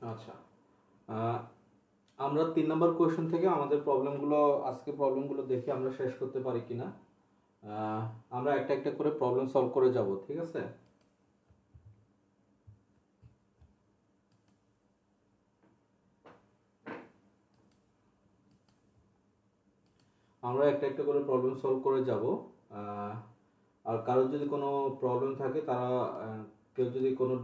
আচ্ছা, আহ, আমরা 3 নম্বর কোয়েশ্চেন থেকে আমাদের প্রবলেমগুলো আজকে প্রবলেমগুলো দেখে আমরা শেষ করতে পারি কিনা। আহ, আমরা একটা একটা করে প্রবলেম সলভ করে যাব, ঠিক আছে? আমরা একটা একটা করে প্রবলেম সলভ করে যাব। আর কারোর যদি কোনো প্রবলেম থাকে তারা কেউ যদি কোনো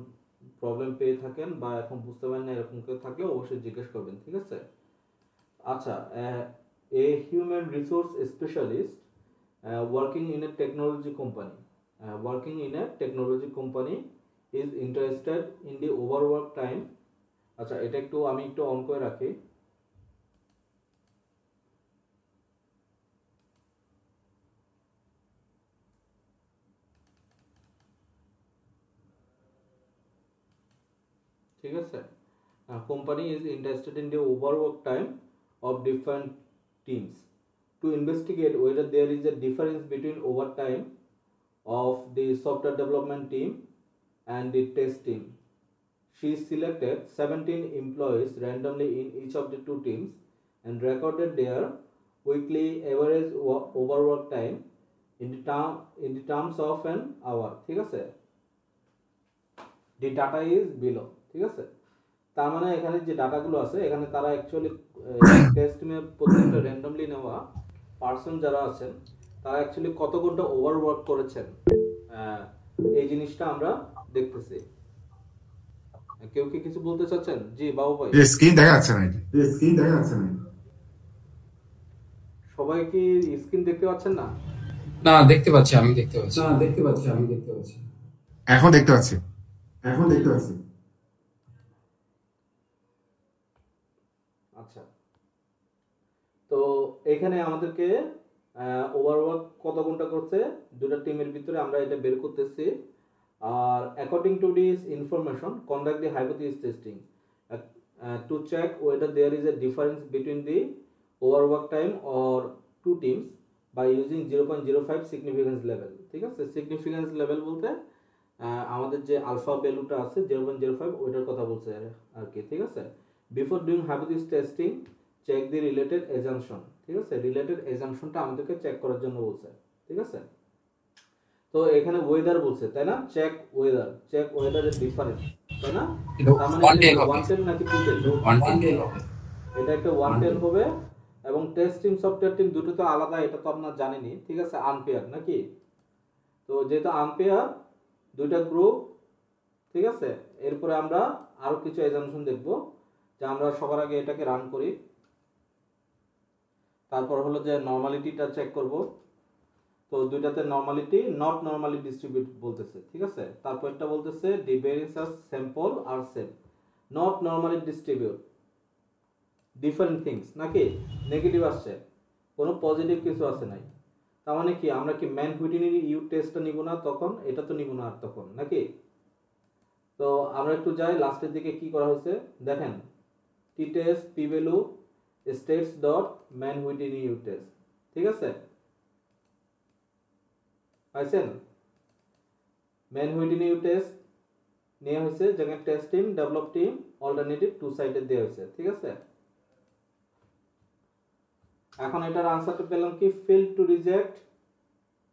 প্রবলেম পেয়ে থাকেন বা এখন বুঝতে পারেন না এরকম কেউ থাকলে অবশ্যই জিজ্ঞেস করবেন, ঠিক আছে? আচ্ছা, a human resource specialist working in a technology company working in a technology company is interested in the overwork time. আচ্ছা, এটা একটু আমি একটু অন করে রাখি। ঠিক আছে, company is interested in the overwork time of different teams to investigate whether there is a difference between overtime of the software development team and the test team. She selected 17 employees randomly in each of the two teams and recorded their weekly average overwork time in the terms of an hour. ঠিক আছে, the data is below. ঠিক আছে, তার মানে এখানে যে ডাটাগুলো আছে এখানে তারা অ্যাকচুয়ালি টেস্ট টিমে প্রত্যেকটা র্যান্ডমলি নেওয়া পার্সন যারা আছেন তারা অ্যাকচুয়ালি কত ঘন্টা ওভারওয়ার্ক করেছেন, এই জিনিসটা আমরা দেখতেছি। কেউ কি কিছু বলতে চাচ্ছেন? জি বাবু ভাই। স্ক্রিন দেখা যাচ্ছে নাকি? সবাই কি স্ক্রিন দেখতে পাচ্ছেন না? না, দেখতে পাচ্ছি, আমি দেখতে পাচ্ছি। এখন দেখতে পাচ্ছি। আচ্ছা, তো এখানে আমাদেরকে ওভারওয়ার্ক কত ঘন্টা করছে দুটো টিমের ভিতরে আমরা এটা বের করতেছি। আর according to this information conduct the hypothesis testing to check whether there is a difference between the overwork time or two teams by using 0.05 significance level. ঠিক আছে, সিগনিফিকেন্স লেভেল বলতে আমাদের যে আলফা ভ্যালুটা আছে 0.05 ওইটার কথা বলছে আর কি। ঠিক আছে, before doing hypothesis testing check the related assumption. ঠিক আছে, রিলেটেড এজাম্পশনটা আমাদেরকে চেক করার জন্য বলছে। ঠিক আছে, তো এখানে ওয়েদার বলছে তাই না, চেক ওয়েদারের ডিফারেন্স তাই না, তার মানে ওয়ান এটা টেন কি হবে, 110 নাকি 210? One ten. এটা একটা 110 হবে। এবং টেস্ট টিম সফটওয়্যার টিম দুটো তো আলাদা, এটা তো আপনারা জানেনই। ঠিক আছে, আনপেয়ার নাকি? তো যেহেতু আনপেয়ার দুইটা গ্রুপ, ঠিক আছে, এরপরে আমরা আরো কিছু এজাম্পশন দেখব যে আমরা সবার আগে এটাকে রান করি। তারপর হলো যে নর্মালিটিটা চেক করব। তো দুইটাতে নর্মালিটি নট নর্মালি ডিস্ট্রিবিউট বলতেছে। ঠিক আছে, তারপর একটা বলতেছে the variances sample are same not normally distribute different things নাকি নেগেটিভ আসছে, কোনো পজিটিভ কিছু আসে নাই। তার মানে কি আমরা কি ম্যান হুইটিনি ইউ টেস্টটা নিব না তখন, এটা তো নিব না আর তখন নাকি? তো আমরা একটু যাই লাস্টের দিকে কি করা হয়েছে দেখেন, T test P value stats dot Mann Whitney U test. ঠিক আছে, পাইছেন? ম্যান হুইটিনি ইউ টেস্ট নেওয়া হয়েছে, যেখানে test team develop team alternative to সাইডে দেওয়া হয়েছে। ঠিক আছে, এখন এটার আনসারটা পেলাম কি, fail to reject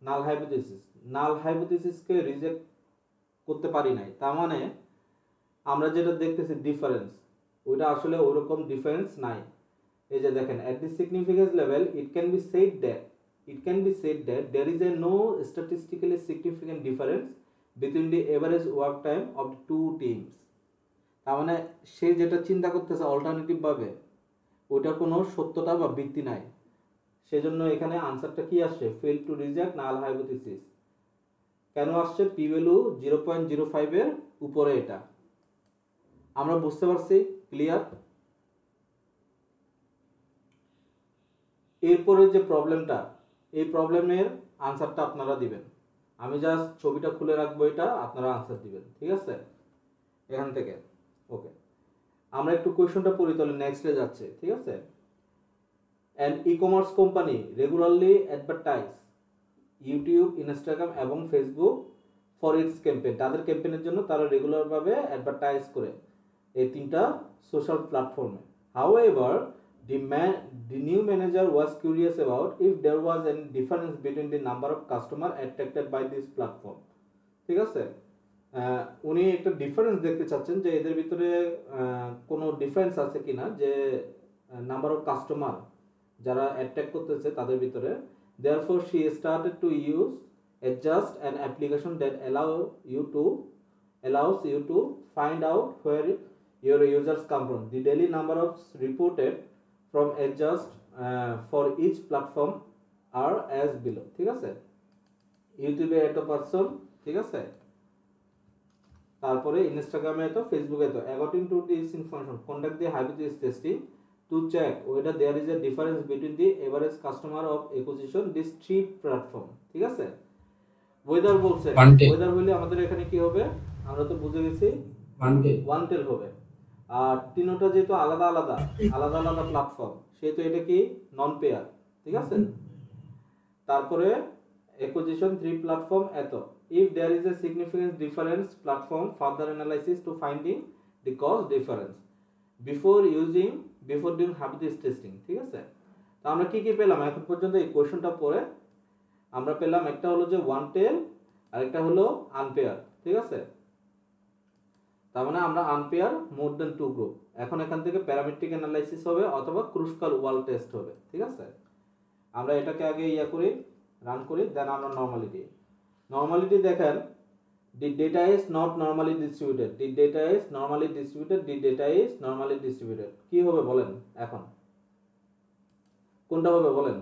null hypothesis. Null হাইপোথিসিসকে রিজেক্ট করতে পারি নাই, তার মানে আমরা যেটা দেখতেছি ডিফারেন্স, ওইটা আসলে ওরকম ডিফারেন্স নাই। এই যে দেখেন, at the significance level it can be said that there is a no statistically significant difference between the average work time of the two teams। তার মানে সে যেটা চিন্তা করতেছে অল্টারনেটিভ ভাবে ওইটা কোনো সত্যতা বা ভিত্তি নাই, সেজন্য এখানে আনসারটা কি আসছে, fail to reject null hypothesis. কেন আসছে? পি ভ্যালু 0.05 এর উপরে, এটা আমরা বুঝতে পারছি, ক্লিয়ার? এরপরে যে প্রবলেমটা, এই প্রবলেমের আনসারটা আপনারা দিবেন। আমি জাস্ট ছবিটা খুলে রাখবো, এটা আপনারা আনসার দিবেন। ঠিক আছে, এখান থেকে ওকে। আমরা একটু কোয়েশ্চনটা পড়ি তাহলে নেক্সটে যাচ্ছে। ঠিক আছে, an e commerce company regularly advertise YouTube, Instagram এবং ফেসবুক ফর ইটস ক্যাম্পেইন। তাদের ক্যাম্পেইনের জন্য তারা রেগুলারভাবে অ্যাডভার্টাইজ করে। এই তিনটা সোশ্যাল প্ল্যাটফর্মে। However, the new manager was curious about if there was any difference between the number of customers attracted by this platform. ঠিক আছে, উনি একটা ডিফারেন্স দেখতে চাচ্ছেন যে এদের ভিতরে কোনো ডিফারেন্স আছে কিনা, যে নাম্বার অফ কাস্টমার যারা অ্যাট্রাক্ট করতেছে তাদের ভিতরে। Therefore, she started to use adjust an application that allows you to find out where your users come from. The daily number of reported from adjust for each platform are as below. ঠিক আছে, ইউটিউবে এত person, ঠিক আছে, তারপরে ইনস্টাগ্রামে এত, ফেসবুকে এত। According to this information conduct the hypothesis testing to check whether there is a difference between the average customer of acquisition these three platform. ঠিক আছে, ওয়েদার বলছে, ওয়েদার হইলে আমাদের এখানে কি হবে আমরা তো বুঝে গেছি, ওয়ান টেল হবে। আর তিনটা যেহেতু আলাদা আলাদা প্ল্যাটফর্ম, সেহেতু এটা কি নন পেয়ার। ঠিক আছে, তারপরে acquisition three platform এত। if there is a significant difference platform further analysis to finding the cost difference before doing hypothesis testing. ঠিক আছে, তো আমরা কি কি পেলাম এখন পর্যন্ত এই কোশ্চেনটা পড়ে? আমরা পেলাম একটা হলো যে ওয়ান টেল আর একটা হলো আনপেয়ার। ঠিক আছে, তার মানে আমরা আনপেয়ার মোর দেন টু গ্রুপ। এখন এখান থেকে প্যারামেট্রিক অ্যানালাইসিস হবে অথবা ক্রুশকাল ওয়াল টেস্ট হবে। ঠিক আছে, আমরা এটাকে আগে করি, রান করি, দেন আমরা নর্মালিটি দেখেন, the data is not normally distributed, the data is normally distributed, the data is normally distributed। কি হবে বলেন, এখন কোনটা হবে বলেন?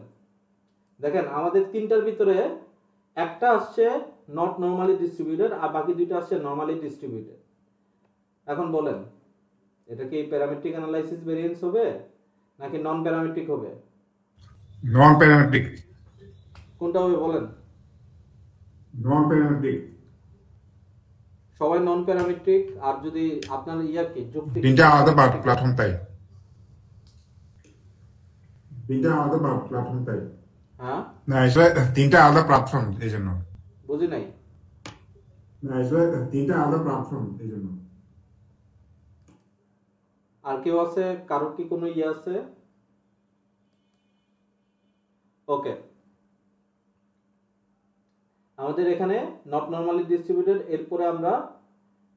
দেখেন আমাদের তিনটার ভিতরে একটা আসছে নট নর্মালি ডিস্ট্রিবিউটেড আর বাকি দুইটা আসছে নর্মালি ডিস্ট্রিবিউটেড। এখন বলেন এটা কি প্যারামেট্রিক অ্যানালাইসিস ভেরিয়েন্স হবে নাকি নন প্যারামেট্রিক হবে? Non parametric. কোনটা হবে বলেন? Non parametric. সবাই নন প্যারামেট্রিক। আর যদি আপনার কি যুক্তি, তিনটা আলাদা প্ল্যাটফর্ম তাই, তিনটা আলাদা প্ল্যাটফর্ম তাই। হ্যাঁ না, আসলে তিনটা আলাদা প্ল্যাটফর্ম এই জন্য। বুঝি নাই। না, আসলে তিনটা আলাদা প্ল্যাটফর্ম এই জন্য। আর কেউ আছে, কারোর কি কোনো আছে? ওকে, আমাদের এখানে নট নরমালি ডিস্ট্রিবিউটেড, এরপরে আমরা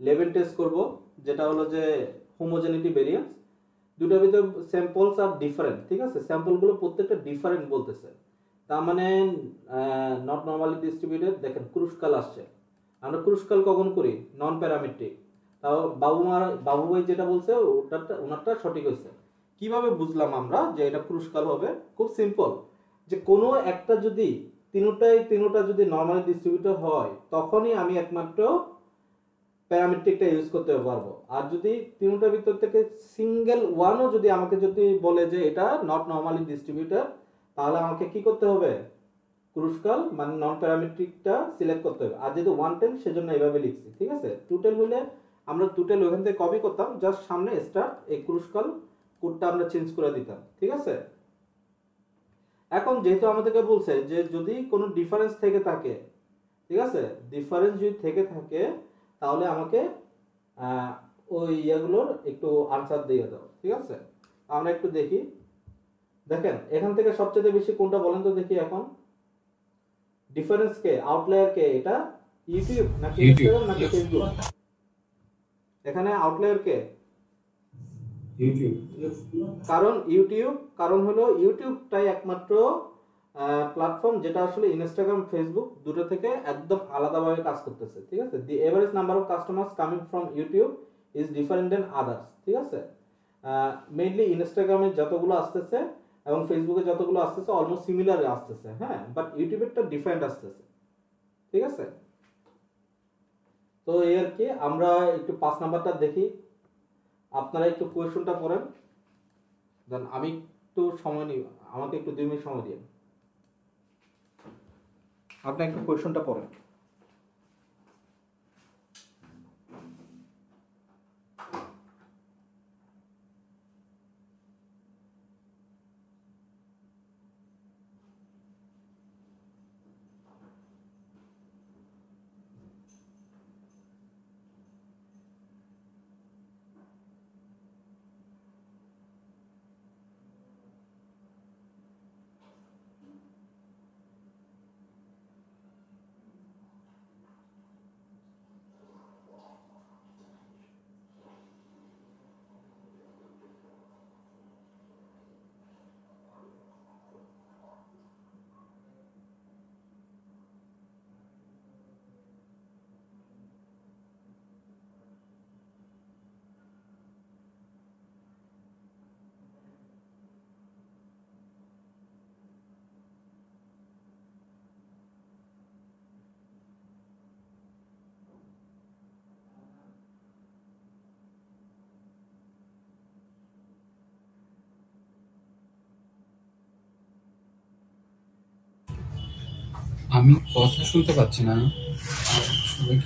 লেভেল টেস্ট করব, যেটা হলো যে হোমোজেনিটি ভেরিয়েন্স। দুটোর ভিতরে স্যাম্পলস আর ডিফারেন্ট। ঠিক আছে, স্যাম্পলগুলো প্রত্যেকটা ডিফারেন্ট বলতেছে, তার মানে নট নরমালি ডিস্ট্রিবিউটেড। দেখেন ক্রুশকাল আসছে, আমরা ক্রুশকাল কখন করি? Non parametric. তাও বাবু ভাই যেটা বলছে ওনারটা সঠিক হয়েছে। কিভাবে বুঝলাম আমরা যে এটা ক্রুশকাল হবে? খুব সিম্পল, যে কোনো একটা যদি তিনটা যদি নরমালি ডিস্ট্রিবিউটেড হয় তখনই আমি একমাত্র প্যারামেট্রিকটা ইউজ করতে পারবো। আর যদি তিনটার ভিতর থেকে সিঙ্গেল ওয়ানও যদি আমাকে যদি বলে যে এটা নট নরমালি ডিস্ট্রিবিউটেড, তাহলে আমাকে কি করতে হবে? ক্রুশকাল মানে নন প্যারামেট্রিকটা সিলেক্ট করতে হবে। আর যেহেতু ওয়ান টেল সেজন্য এইভাবে লিখছি। ঠিক আছে, টু টেল হলে আমরা টু টেল ওখান থেকে কপি করতাম, জাস্ট সামনে স্টার্ট এই ক্রুশকাল কোডটা আমরা চেঞ্জ করে দিতাম। ঠিক আছে, এখন যেহেতু আমাদেরকে বলছে যে যদি কোনো ডিফারেন্স থেকে থাকে, ঠিক আছে, ডিফারেন্স যদি থেকে থাকে তাহলে আমাকে ওই ইয়েগুলোর একটু আনসার দিয়ে দাও। ঠিক আছে, আমরা একটু দেখি। দেখেন এখান থেকে সবচেয়ে বেশি কোনটা বলেন তো দেখি এখন? ডিফারেন্স কে, আউটলায়ার কে? এটা ইউটিউব নাকি ইনস্টাগ্রাম নাকি ফেসবুক? এখানে আউটলায়ার কে? ইউটিউব। কারণ হলো ইউটিউবটাই একমাত্র প্ল্যাটফর্ম যেটা আসলে ইনস্টাগ্রাম ফেসবুক দুটো থেকে একদম আলাদাভাবে কাজ করতেছে। ঠিক আছে, the average number of customers coming from YouTube is different than others. ঠিক আছে, মেইনলি ইনস্টাগ্রামে যতগুলো আসতেছে এবং ফেসবুকে যতগুলো আসতেছে অলমোস্ট সিমিলার আসতেছে। হ্যাঁ, বাট ইউটিউবেরটা ডিফারেন্ট আসতেছে। ঠিক আছে, তো এই আর কি। আমরা একটু 5 নাম্বারটা দেখি, আপনারা একটু কোয়েশ্চনটা পড়েন, দেন আমি একটু সময় নিব, আমাকে একটু 2 মিনিট সময় দিন। আপনি একটু কোয়েশ্চনটা পড়েন। আমি কথা শুনতে পাচ্ছি না। সবাই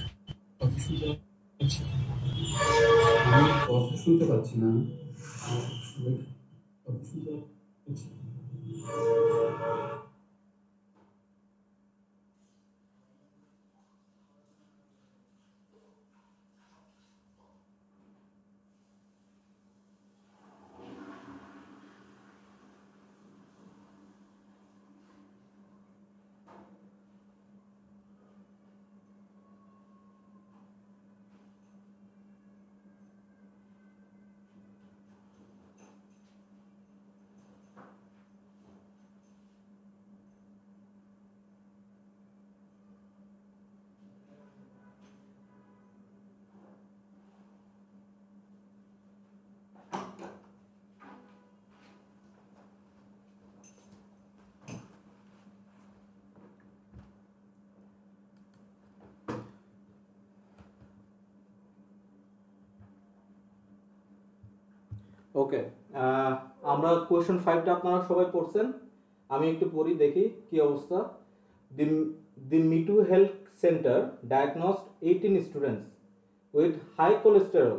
কথা শুনতে পাচ্ছি। আমি কথা শুনতে পাচ্ছি না। সবাই কথা শুনতে পাচ্ছি। ওকে, আমরা কোয়েশ্চেন 5টা আপনারা সবাই পড়ছেন, আমি একটু পড়ি দেখি কি অবস্থা। দি দি মিটু health centre diagnosed 18 students with high cholesterol,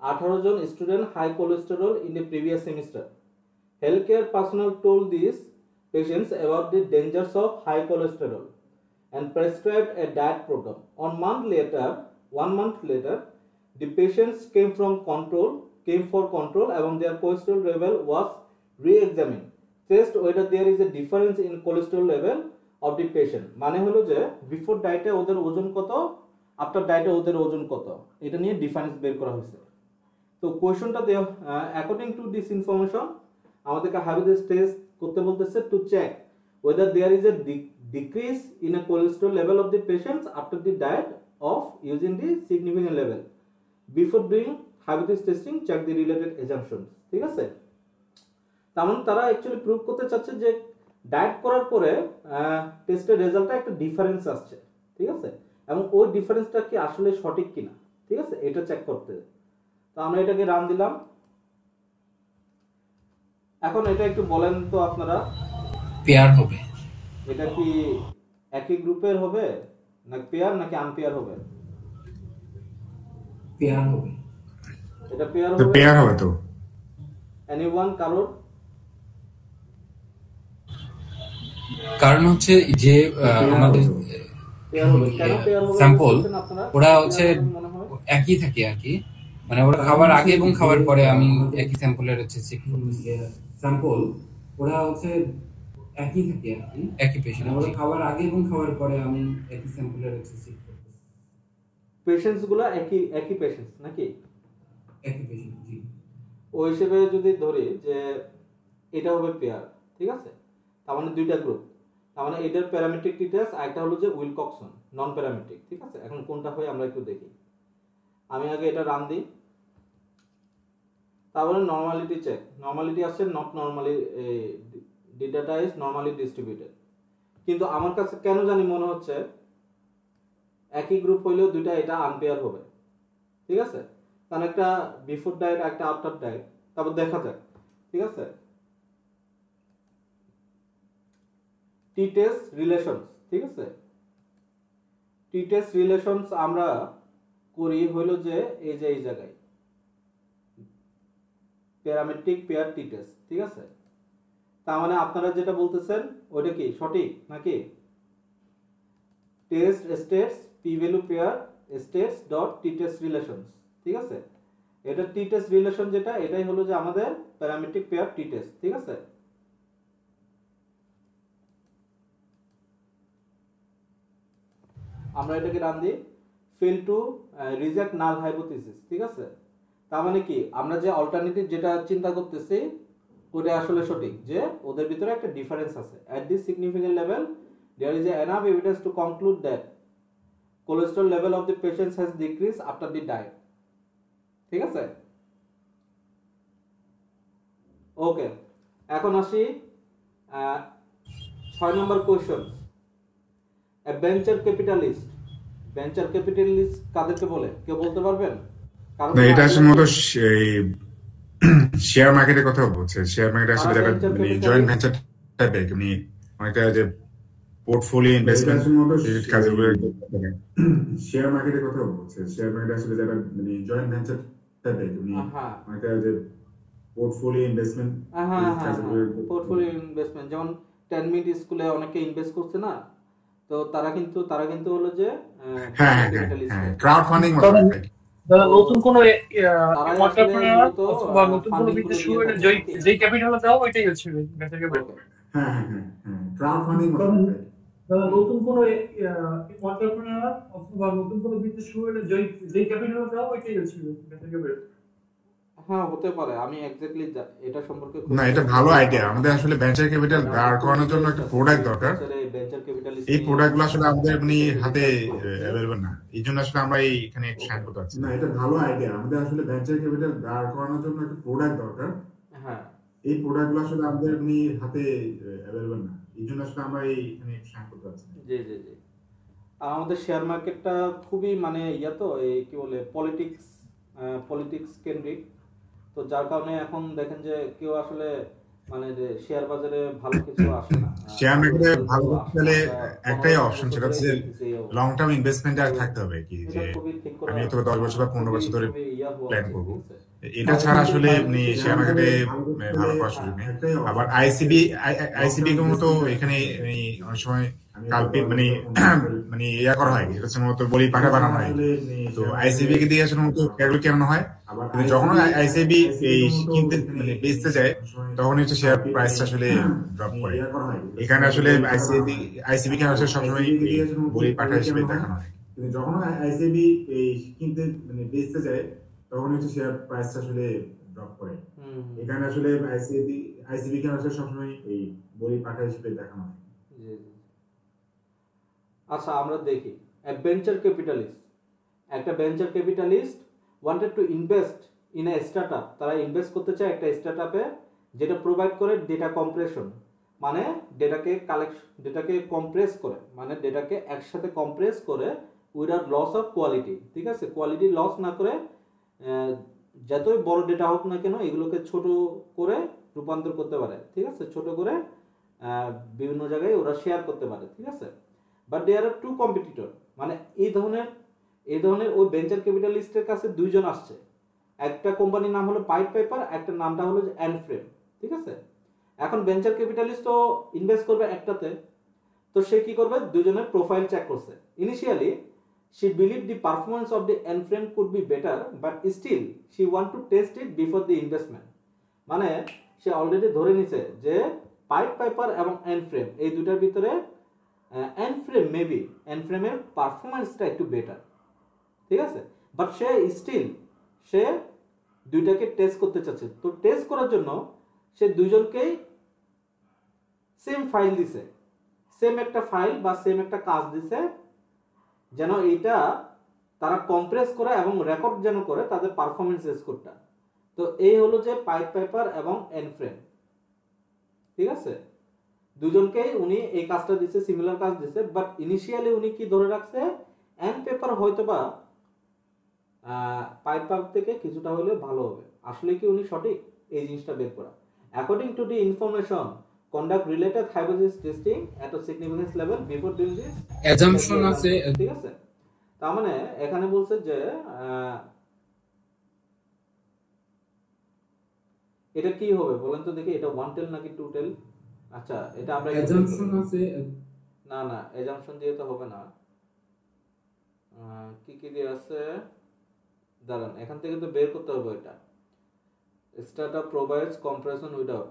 18 জন student high cholesterol in the previous semester. Healthcare personnel told these patients about the dangers of high cholesterol and prescribed a diet program. One month later, the patients came for control and their cholesterol level was re-examined. Test whether there is a difference in cholesterol level of the patient. মানে হলো যে before ডায়েটে ওদের ওজন কত, after ডায়েটে ওদের ওজন কত, এটা নিয়ে ডিফারেন্স বের করা হয়েছে। তো কোয়েশনটা অ্যাকর্ডিং টু দিস ইনফরমেশন আমাদেরকে হাইপোথিসিস টেস্ট করতে বলতেছে to check whether there is a decrease in a cholesterol level of the patients after the diet of using the significant level. Before doing hypothesis testing, check the related assumptions. ঠিক আছে, তেমন তারা actually prove করতে চাচ্ছে যে diet করার পরে টেস্টের রেজাল্টটা একটা ডিফারেন্স আসছে, ঠিক আছে, এবং ওই ডিফারেন্সটা কি আসলে সঠিক কিনা, ঠিক আছে, এটা চেক করতে। তো আমরা এটাকে রান দিলাম। এখন এটা একটু বলেন তো আপনারা, পেয়ার হবে, এটা কি একই গ্রুপের হবে না পেয়ার নাকি আনপেয়ার হবে? পেয়ার হবে। এটা পেয়ার তো হবে। পেয়ার হবে তো। এনিওয়ান, কারোর? কারণ হচ্ছে যে আমাদের পেয়ার হবে। কেন পেয়ার হবে স্যাম্পল বলছেন আপনারা? ওরা হচ্ছে মনে হয় একই থাকে আর কি, মানে ওরা খাবার আগে এবং খাবার পরে আমি একই স্যাম্পলের হচ্ছে চেক করতেছি। স্যাম্পল ওরা হচ্ছে একই থাকে আর কি, একই পেশেন্ট, ওরা খাবার আগে এবং খাবার পরে আমি একই স্যাম্পলের হচ্ছে চেক করতেছি। পেশেন্টস গুলো একই পেশেন্টস নাকি? একই পেশেন্ট, জি। ওই হিসেবে যদি ধরি যে এটা হবে পেয়ার, ঠিক আছে, তার মানে দুইটা গ্রুপ, তার মানে এটার প্যারামেট্রিক টিটেস, আরেকটা হলো যে উইলকক্সন নন প্যারামেট্রিক, ঠিক আছে। এখন কোনটা হয় আমরা একটু দেখি। আমি আগে এটা রান দিই, তারপরে নর্মালিটি চেক। নর্মালিটি আসছে not normally, data is normally distributed, কিন্তু আমার কাছে কেন জানি মনে হচ্ছে একই গ্রুপ হইলেও দুইটা এটা আনপেয়ার হবে, ঠিক আছে, কারণ একটা বিফোর ডায়েট একটা আফটার ডায়েট, তারপর দেখা যাক, ঠিক আছে। টি টেস্ট রিলেশনস, ঠিক আছে, টি টেস্ট রিলেশনস আমরা করি হইল যে এই যে এই জায়গায় প্যারামেট্রিক পেয়ার টি টেস্ট, ঠিক আছে। তার মানে আপনারা যেটা বলতেছেন ওইটা কি সঠিক নাকি? Test states P value pair states dot T test relations, ঠিক আছে। এটা টি টেস্ট রিলেশন যেটা, এটাই হলো যে আমাদের প্যারামেট্রিক পেয়ার টি টেস্ট, ঠিক আছে। আমরা এটাকে রান দিই, fail to reject null hypothesis, ঠিক আছে। তার মানে কি আমরা যে অল্টারনেটিভ যেটা চিন্তা করতেছি ওটা আসলে সঠিক, যে ওদের ভিতরে একটা ডিফারেন্স আছে। At this significant level there is enough evidence to conclude that cholesterol level of the patients has decrease after the diet, ঠিক আছে। ওকে, এখন আসি 6 number question. Venture capitalist, venture capitalist কাদেরকে বলে কেউ বলতে পারবেন? কারণ না, এটা আসলে মূলত শেয়ার মার্কেটের কথা বলছে। শেয়ার মার্কেট আসলে যারা জয়েন্ট ভেঞ্চার টাইপের, অনেকটা যে পোর্টফোলিও এটা ইনভেস্টমেন্ট আসলে মতো কাজের শেয়ার মার্কেটের কথা বলছে। শেয়ার মার্কেট আসলে যারা মানে জয়েন্ট ভেঞ্চার টাইপের উনি হ্যাঁ অনেকটা যে পোর্টফোলিও ইনভেস্টমেন্ট হ্যাঁ হ্যাঁ হ্যাঁ কাজের পোর্টফোলিও ইনভেস্টমেন্ট, যেমন 10 মিনিট স্কুলে অনেকে ইনভেস্ট করছে না, তো তারা কিন্তু হলো যে হ্যাঁ ভেঞ্চার হ্যাঁ হ্যাঁ ক্যাপিটালিস্ট হ্যাঁ টাইপ। ক্রাউড ফান্ডিং মতো ধরেন right? ধরেন তো নতুন কোনো তারাই আসলে এন্টারপ্রেনার মূলত অথবা নতুন কোনো ফান্ডিং গুলো বিজনেস শুরু দিয়ে হলে থাকে যেই নাকি? যেই ক্যাপিটাল দাও ওইটাই হচ্ছে ভেঞ্চার ক্যাপিটাল। ওকে। হ্যাঁ হ্যাঁ হ্যাঁ হ্যাঁ ক্রাউড ফান্ডিং মতো ধরেন right? ধরেন নতুন কোনো এন্টারপ্রেনার অথবা নতুন কোনো বিজনেস শুরু হলে যেই ক্যাপিটাল দাও ওইটাই হচ্ছে ভেঞ্চার ক্যাপিটাল। হ্যাঁ হতে পারে, আমি এক্স্যাক্টলি এটা সম্পর্কে খুব না একটা এটা জানি ভালো না, আইডিয়া। আমার আমাদের আসলে ভেঞ্চার ক্যাপিটাল আমার দাঁড় একটু করানোর জন্য ইন্টারেস্ট একটা আছে প্রোডাক্ট যে দরকার। ফিউচারে ভেঞ্চার ক্যাপিটালিস্ট এই নিয়ে প্রোডাক্টগুলো আসলে আমাদের একটা কিছু হাতে কাজ করব, ঠিক আছে? অ্যাভেলেবল না, এই জন্য আসলে আমরা এখানে সাইন করতে পারছি না না। এটা ভালো আইডিয়া। আমাদের আসলে ভেঞ্চার ক্যাপিটাল দাঁড় করানোর জন্য একটা প্রোডাক্ট দরকার। হ্যাঁ এই প্রোডাক্টগুলো আসলে আমাদের হাতে অ্যাভেলেবল না, এই জন্য আসলে আমরা এখানে সাইন করতে পারছি না। জি জি জি। আর আমাদের শেয়ার মার্কেটটা খুবই মানে তো এই কি বলে পলিটিক্স কেন্দ্রিক, তো যার কারণে এখন দেখেন যে কেউ আসলে মানে যে শেয়ার বাজারে ভালো কিছু আসে না, শেয়ার ভালো মার্কেটে রেজাল্ট ভালো গুলো করতে আসে না। গেলে আমরা একটাই 15-20 অপশন, বছর সেটা ধরে হচ্ছে দেখতেছি এই অবস্থা। লং টার্ম ইনভেস্টমেন্ট তো থাকতে হবে কি, এটা যে খুবই ঠিক করা, আমি হয়তো 10 বছর বা 15 বছর ধরে খুবই হওয়া প্ল্যান উচিত, করবো। ঠিক আছে? এটা ছাড়া আসলে Financial শেয়ার মার্কেটে ভালো করতে ভালো গেলে করার সুযোগ নেই। একটাই option, আবার সেটা হচ্ছে আইসিবি long term মতো investment এখানে থাকতে হবে। অনেক সময় আমি কালপিট হয়তো মানে 10 বছর 15 বছর মানে ইয়া করা হয়, এটা হচ্ছে মূলত বলি পাঠা বানানো হয়। আসলে তো শেয়ার আইসিবি কে দিয়ে আসলে মূলত শেয়ারগুলো কেনানো হয়। আবার কিন্তু যখন আইসিবি এই মতো কিনতে এখানে মানে বেচতে যায়, তখন হচ্ছে শেয়ার প্রাইসটা আসলে ড্রপ করে। ইয়া করা হয়। এখানে আসলে আইসিবি কে আসলে সবসময় ICB কে এই দিয়ে আসলে বলি পাঠা হিসেবে কেনানো হয়। দেখানো হয়। কিন্তু যখন আইসিবি এই কিনতে বেচতে যায়, তখন শেয়ার প্রাইসটা আসলে ড্রপ করে। এখানে আসলে আইসিবি কে আসলে সবসময় এই বলি পাঠা হিসেবে দেখানো হয়। জি জি। আচ্ছা আমরা দেখি একটা venture capitalist wanted to invest in a startup, তারা ইনভেস্ট করতে চায় একটা স্টার্টআপে যেটা প্রোভাইড করে ডেটা কম্প্রেশন, মানে ডেটাকে কম্প্রেস করে, মানে ডেটাকে একসাথে কম্প্রেস করে উইদাউট লস অফ কোয়ালিটি, ঠিক আছে? কোয়ালিটি লস না করে যতই বড় ডেটা হোক না কেন এগুলোকে ছোট করে রূপান্তর করতে পারে, ঠিক আছে? ছোট করে বিভিন্ন জায়গায় ওরা শেয়ার করতে পারে, ঠিক আছে? But they are to competitor, মানে এই ধরনের ওই ভেঞ্চার ক্যাপিটালিস্টের কাছে দুইজন আসছে। একটা কোম্পানির নাম হলো পাইট পেপার, একটা নামটা হলো এনফ্রেম, ঠিক আছে? এখন ভেঞ্চার ক্যাপিটালিস্ট তো ইনভেস্ট করবে একটাতে, তো সে কি করবে, দুজনের প্রোফাইল চেক করছে। Initially she believed the performance of the Enframe could be better, but still she want to test it before the investment, মানে সে অলরেডি ধরে নিছে যে পাইট পেপার এবং এনফ্রেম এই দুটার ভিতরে এনফ্রেমের পারফরমেন্সটা একটু বেটার, ঠিক আছে? বাট সে দুইটাকে টেস্ট করতে চাচ্ছে। তো টেস্ট করার জন্য সে দুইজনকেই সেম ফাইল দিছে, সেম একটা ফাইল বা সেম একটা কাজ দিছে, যেন এইটা তারা কম্প্রেস করে এবং রেকর্ড যেন করে তাদের পারফরমেন্স স্কোরটা। তো এই হলো যে পাইট পেপার এবং এনফ্রেম, ঠিক আছে? দুজনকেই উনি এই কাজটা দিছে, সিমিলার কাজ দিছে, বাট ইনিশিয়ালি উনি কি ধরে রাখছে, এন পেপার হয়তোবা পাইট পেপার থেকে কিছুটা হলে ভালো হবে। আসলে কি উনি সঠিক এই জিনিসটা বের করা? According to the information conduct related hypothesis testing at a significance level before doing this assumption আছে, ঠিক আছে? তার মানে এখানে বলছে যে এটা কি হবে বলেন তো দেখি, এটা ওয়ান টেল নাকি টু টেল? আচ্ছা এটা আমরা assumption আছে, না assumption দিয়ে তো হবে না। কি দিয়ে আছে দাঁড়ান, এখান থেকে তো বের করতে হবে। এটা startup provides compression without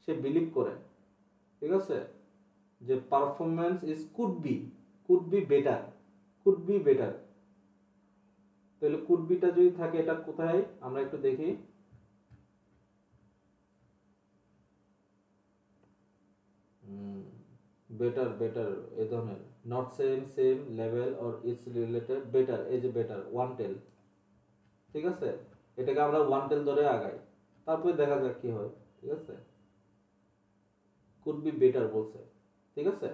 সে বিলিভ করে, ঠিক আছে, যে performance is could be better. তাহলে কুড বিটা যদি থাকে এটা কোথায় আমরা একটু দেখি। বেটার এই ধরনের not same level or it's related better, এই যে বেটার ওয়ান টেল, ঠিক আছে? এটাকে আমরা ওয়ান টেল ধরে আগাই, তারপরে দেখা যাক কি হয়, ঠিক আছে? কুড বি বেটার বলছে, ঠিক আছে?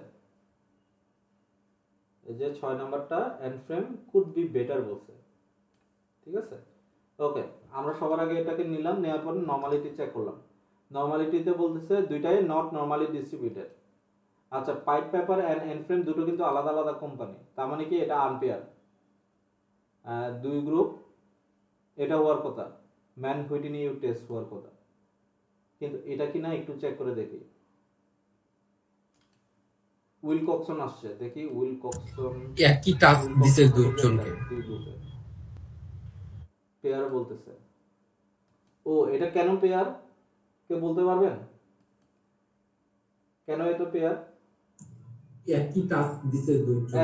এই যে 6 নাম্বারটা এনফ্রেম কুড বি বেটার বলছে, ঠিক আছে? ওকে, আমরা সবার আগে এটাকে নিলাম, নেওয়ার পর নরমালিটি চেক করলাম। নরমালিটিতে বলতেছে দুইটাই নট নরমালি ডিস্ট্রিবিউটেড, আচ্ছা, পাইপ পেপার এন্ড এনফ্রেম দুটো কিন্তু আলাদা আলাদা কোম্পানি, তার মানে কি এটা আনপেয়ার। দুই গ্রুপ, এটা হওয়ার কথা, ম্যান হুইটনি ইউ টেস্ট হওয়ার কথা, কিন্তু এটা কি না একটু চেক করে দেখি। উইলকক্সন আসছে, দেখি উইলকক্সন একই টাস্ক দিছে দুজনকে। দুই গ্রুপে পেয়ার বলতেছে। ও এটা কেন পেয়ার, কে বলতে পারবেন কেন এটা পেয়ার? একই টাস্ক দিছে দুজনকে।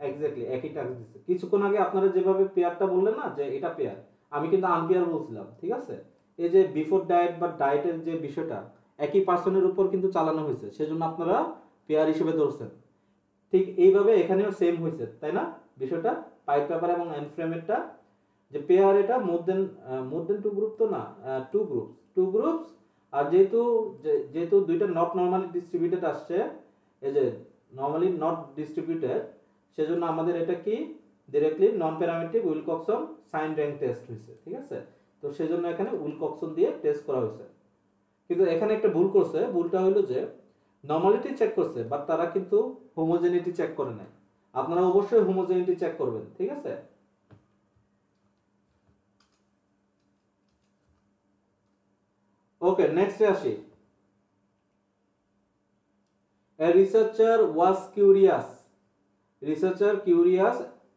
এক্স্যাক্টলি একই টাস্ক দিচ্ছে। কিছুক্ষণ আগে আপনারা যেভাবে পেয়ারটা বললেন না যে এটা পেয়ার, আমি কিন্তু আনপেয়ার বলছিলাম, ঠিক আছে? এই যে বিফোর ডায়েট বা ডায়েটের যে বিষয়টা একই পার্সনের উপর কিন্তু চালানো হয়েছে, সেজন্য আপনারা পেয়ার হিসেবে ধরছেন। ঠিক এইভাবে এখানেও সেম হয়েছে, তাই না? বিষয়টা পাইপ পেপার এবং এনফ্রেমেরটা যে পেয়ার, এটা মোর দেন টু গ্রুপ তো না, টু গ্রুপস। আর যেহেতু দুইটা নট নরমালি ডিস্ট্রিবিউটেড আসছে, এই যে নরমালি নট ডিস্ট্রিবিউটেড, সেজন্য আমাদের এটা কি directly non parametric উইলকক্সন sign rank test হয়েছে, ঠিক আছে? তো সেজন্য এখানে উইলকক্সন দিয়ে টেস্ট করা হয়েছে। কিন্তু এখানে একটা ভুল করছে, ভুলটা হলো যে নর্মালিটি চেক করছে, বাট তারা কিন্তু হোমোজেনিটি চেক করে নাই। আপনারা অবশ্যই হোমোজেনিটি চেক করবেন, ঠিক আছে? ওকে, নেক্সটে আসি। A researcher was curious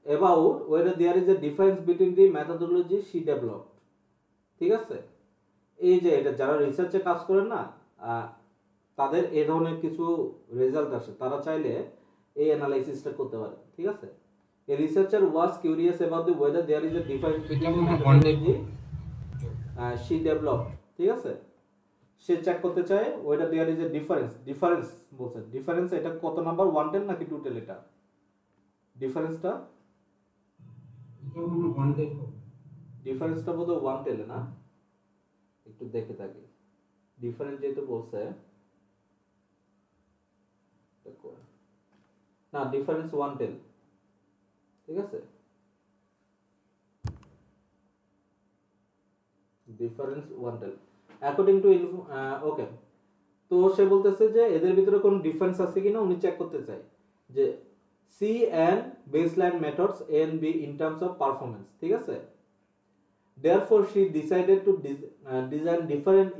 about whether there is a difference between the methodology she developed. ঠিক আছে? এই যে এটা যারা রিসার্চে কাজ করেন না, তাদের এই ধরনের কিছু রেজাল্ট আসে, তারা চাইলে এই অ্যানালাইসিসটা করতে পারে, ঠিক আছে? A researcher was curious about the whether there is a difference between the methodology she developed. ঠিক আছে? সে চেক করতে চায় whether there is a difference বলছে। ডিফারেন্স এটা কত নাম্বার, 110 নাকি 210? এটা ডিফারেন্সটা বোধহয় 110 না, একটু দেখে থাকি। ডিফারেন্স যেহেতু বলছে, না ডিফারেন্স 110, ঠিক আছে? Difference 110 according to okay. তো সে বলতেছে যে এদের ভিতরে কোনো ডিফারেন্স আছে কিনা উনি চেক করতে চায়, যে C and baseline methods A and B in terms of performance, ঠিক আছে? Therefore she decided to design different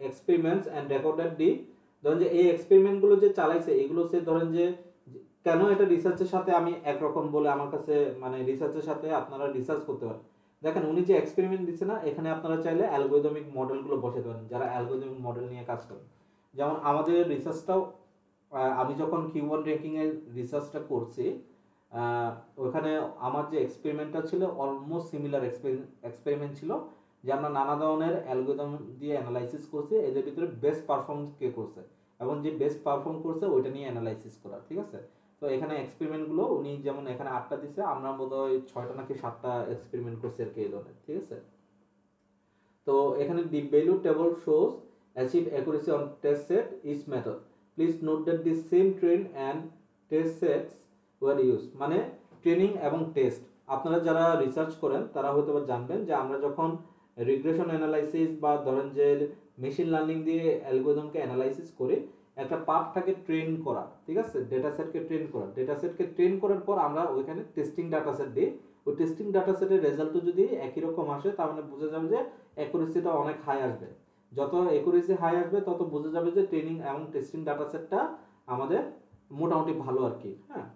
experiments and recorded the, ধরেন যে এই এক্সপেরিমেন্ট গুলো যে চালাইছে এগুলো সে ধরেন যে কেন এটা রিসার্চের সাথে আমি একরকম বলে আমার কাছে, মানে রিসার্চের সাথে আপনারা রিসার্চ করতে পারেন। দেখেন উনি যে এক্সপেরিমেন্ট দিচ্ছে না, এখানে আপনারা চাইলে অ্যালগরিদমিক মডেলগুলো বসাতে পারেন, যারা অ্যালগরিদমিক মডেল নিয়ে কাজ করেন। যেমন আমাদের রিসার্চটাও, আমি যখন Q1 র্যাঙ্কিং এর রিসার্চটা করছি, ওখানে আমার যে এক্সপেরিমেন্টটা ছিল অলমোস্ট সিমিলার এক্সপেরিমেন্ট ছিল, যে আমরা নানা ধরনের অ্যালগরিদম দিয়ে অ্যানালাইসিস করছি, এদের ভিতরে বেস্ট পারফর্ম কে করছে এবং যে বেস্ট পারফর্ম করছে ওইটা নিয়ে অ্যানালাইসিস করা, ঠিক আছে? তো এখানে এক্সপেরিমেন্টগুলো উনি যেমন এখানে 8টা দিছে, আমরা বোধহয় 6টা নাকি 7টা এক্সপেরিমেন্ট করছি আর কি এই ধরনের, ঠিক আছে? তো এখানে the value table shows achieve accuracy on test set each method, please note that the same train and test sets were use. মানে ট্রেনিং এবং টেস্ট, আপনারা যারা রিসার্চ করেন তারা হয়তো জানবেন যে আমরা যখন রিগ্রেশন অ্যানালাইসিস বা ধরেন যে মেশিন লার্নিং দিয়ে অ্যালগরিদমকে অ্যানালাইসিস করি, একটা পার্টটাকে ট্রেন করা, ঠিক আছে? ডেটাসেটকে ট্রেন করার পর আমরা ওইখানে টেস্টিং ডাটাসেট দিই। ওই টেস্টিং ডাটাসেটের রেজাল্টও যদি একই রকম আসে, তার মানে বোঝা যাবে যে অ্যাকুরেসিটা অনেক হাই আসবে। যত অ্যাকুরেসি হাই আসবে তত বোঝা যাবে যে ট্রেনিং এবং টেস্টিং ডাটাসেটটা আমাদের মোটামুটি ভালো আর কি, হ্যাঁ?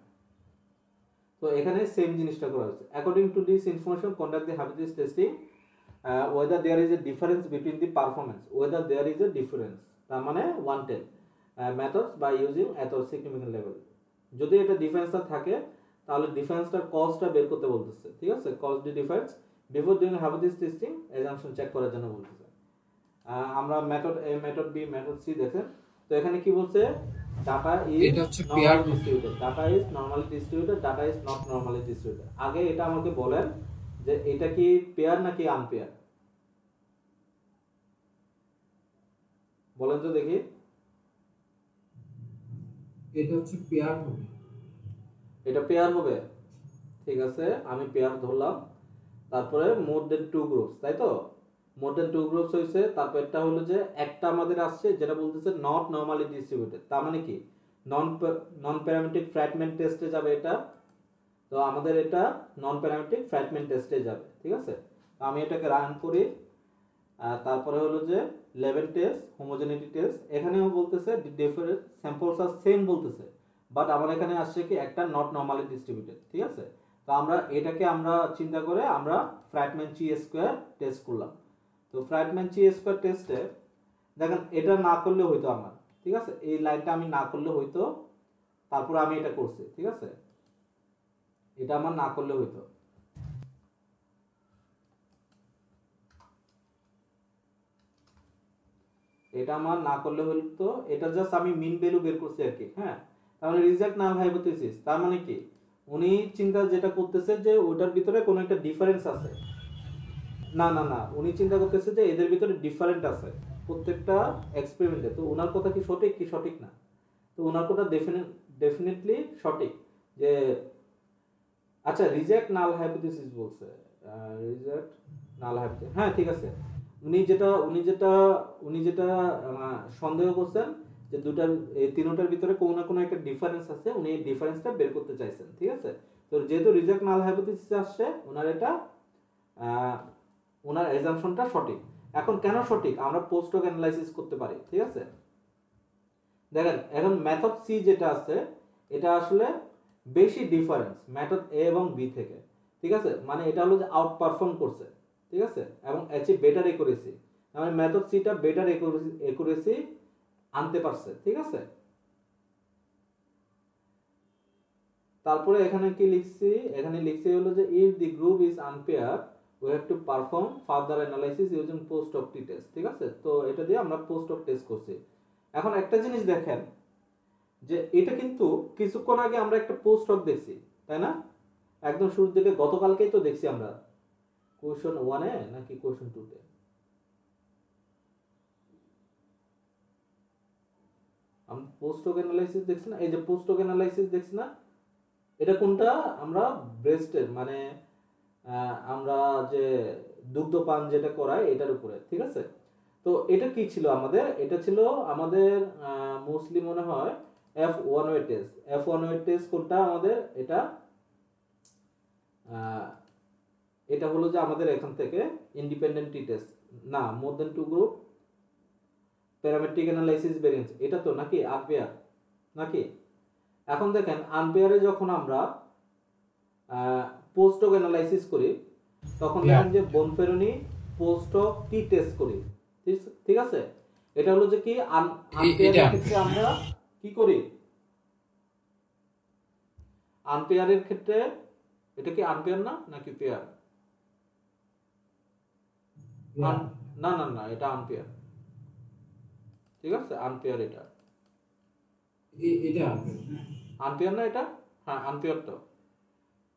তো এখানে সেম জিনিসটা করা হয়েছে। According to this information conduct the hypothesis testing whether there is a difference between the performance, তার মানে 110 methods by using at or significant level। যদি এটা ডিফারেন্সটা থাকে তাহলে ডিফারেন্সটার কজটা বের করতে বলতেছে, ঠিক আছে? Cause the difference before doing hypothesis testing assumption check করার জন্য বলতেছে। আমরা method A, method B, method C দেখেন। তো এখানে কি বলছে, data is normally distributed, data is normally distributed, data is not normally distributed. আগে এটা আমাকে বলেন যে এটা কি পেয়ার নাকি আনপেয়ার, বলেন তো দেখি। এটা হচ্ছে পেয়ার হবে, এটা পেয়ার হবে, ঠিক আছে? আমি পেয়ার ধরলাম। তারপরে মোর দেন টু গ্রুপস, তাই তো? মোর দেন টু গ্রুপস হয়েছে। তারপর একটা হলো যে একটা আমাদের আসছে যেটা বলতেছে নট নর্মালি ডিস্ট্রিবিউটেড, তার মানে কি নন প্যারামেট্রিক ফ্র্যাগমেন্ট টেস্টে যাবে এটা। তো আমাদের এটা নন প্যারামেট্রিক ফ্র্যাগমেন্ট টেস্টে যাবে, ঠিক আছে। তো আমি এটাকে রান করি। তারপরে হলো যে লেভেল টেস্ট, হোমোজেনিটি টেস্ট, এখানেও বলতেছে ডিফারেন্ট স্যাম্পলস আর সেম বলতেছে, বাট আমার এখানে আসছে কি একটা নট নর্মালি ডিস্ট্রিবিউটেড, ঠিক আছে। তো আমরা এটাকে আমরা চিন্তা করে আমরা ফ্র্যাগমেন্ট চি স্কোয়ার টেস্ট করলাম। তো ফ্র্যাগমেন্ট চি স্কোয়ার টেস্টে দেখেন এটা না করলে হইতো আমার, ঠিক আছে, এই লাইনটা আমি না করলে হইতো, তারপর আমি এটা করছি, ঠিক আছে, এটা আমার না করলে হইতো। এটা আমার না করলে হইতো, এটা জাস্ট আমি মিন ভ্যালু বের করছি আর কি। হ্যাঁ, তাহলে রিজেক্ট নাল হাইপোথিসিস তার মানে কি উনি চিন্তা যেটা করতেছে যে ওটার ভিতরে কোনো একটা ডিফারেন্স আছে। না না না, উনি চিন্তা করতেছে যে এদের ভিতরে ডিফারেন্ট আছে প্রত্যেকটা এক্সপেরিমেন্টে। তো ওনার কথা কি সঠিক কি সঠিক না? তো ওনার কথা ডেফিনেটলি সঠিক যে আচ্ছা রিজেক্ট নাল হাইপোথিসিস বলছে, রিজেক্ট নাল হাইপোথিসিস, হ্যাঁ ঠিক আছে। উনি যেটা সন্দেহ করছেন যে দুটার এই তিনটার ভিতরে কোনো না কোনো একটা ডিফারেন্স আছে, উনি এই ডিফারেন্সটা বের করতে চাইছেন, ঠিক আছে। তো যেহেতু রিজেক্ট নাল হাইপোথিসিস আসছে, ওনার এটা ওনার অ্যাজাম্পশনটা সঠিক। এখন কেন সঠিক আমরা পোস্ট হক অ্যানালাইসিস করতে পারি, ঠিক আছে। দেখেন এখন মেথড সি যেটা আছে এটা আসলে বেশি ডিফারেন্স মেথড এ এবং বি থেকে, ঠিক আছে, মানে এটা হলো যে আউট পারফর্ম করছে, ঠিক আছে, এবং অ্যাচিভ বেটার একুরেসি, মানে মেথড সিটা বেটার একুরেসি আনতে পারছে, ঠিক আছে। তারপরে এখানে কি লিখছি, এখানে লিখছি হলো যে if the group is unpair we have to perform further analysis using post hoc t-test, ঠিক আছে। তো এটা দিয়ে আমরা পোস্ট hoc টেস্ট করছি। এখন একটা জিনিস দেখেন যে এটা কিন্তু কিছুক্ষণ আগে আমরা একটা পোস্ট hoc দেখছি, তাই না? একদম শুরুর দিকে গতকালকেই তো দেখছি আমরা কোশ্চেন 1 এ নাকি কোশ্চেন 2 তে, আমরা পোস্ট hoc অ্যানালাইসিস দেখছি না, এই যে পোস্ট hoc অ্যানালাইসিস দেখছি না, এটা কোনটা আমরা ব্রেস্টের মানে আমরা যে দুগ্ধপান যেটা করাই এটার উপরে, ঠিক আছে। তো এটা কি ছিল আমাদের, এটা ছিল আমাদের মোস্টলি মনে হয় F1 টেস্ট। F1 টেস্ট কোনটা আমাদের, এটা হলো যে আমাদের এখান থেকে ইন্ডিপেন্ডেন্ট টি টেস্ট না, more than two group parametric analysis variance, এটা তো নাকি আনপেয়ার নাকি। এখন দেখেন আনপেয়ারে যখন আমরা পোস্ট হক অ্যানালাইসিস করি তখন দেখেন যে বনফেরনি পোস্ট হক টি টেস্ট করি, ঠিক আছে। এটা হলো যে কি আনপেয়ারের ক্ষেত্রে আমরা কি করি, আনপেয়ারের ক্ষেত্রে এটা কি আনপেয়ার না নাকি পেয়ার? না না না, এটা আনপেয়ার, ঠিক আছে, আনপেয়ার, এটা আনপেয়ার না, এটা হ্যাঁ আনপেয়ার। তো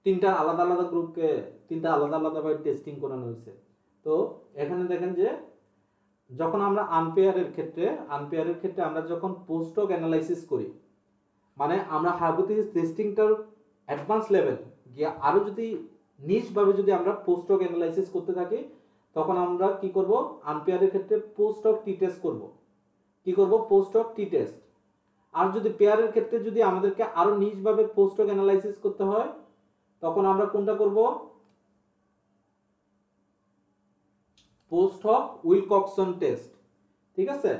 তিনটা আলাদা আলাদা গ্রুপকে তিনটা আলাদা আলাদা ভাবে টেস্টিং করানো হয়েছে। তো এখানে দেখেন যে যখন আমরা আনপেয়ারের ক্ষেত্রে আমরা যখন পোস্ট হক অ্যানালাইসিস করি, মানে আমরা হাইপোথিসিস টেস্টিংটার অ্যাডভান্স লেভেল গিয়ে আরো যদি নিচভাবে যদি আমরা পোস্ট হক অ্যানালাইসিস করতে থাকি, তখন আমরা কি করব, আনপেয়ারের ক্ষেত্রে পোস্ট হক টি টেস্ট করব, কি করব, পোস্ট হক টি টেস্ট। আর যদি পেয়ারের ক্ষেত্রে যদি আমাদেরকে আরো নিচভাবে পোস্ট হক অ্যানালাইসিস করতে হয়, তখন আমরা কোনটা করব, পোস্ট হক উইলকক্সন টেস্ট, ঠিক আছে,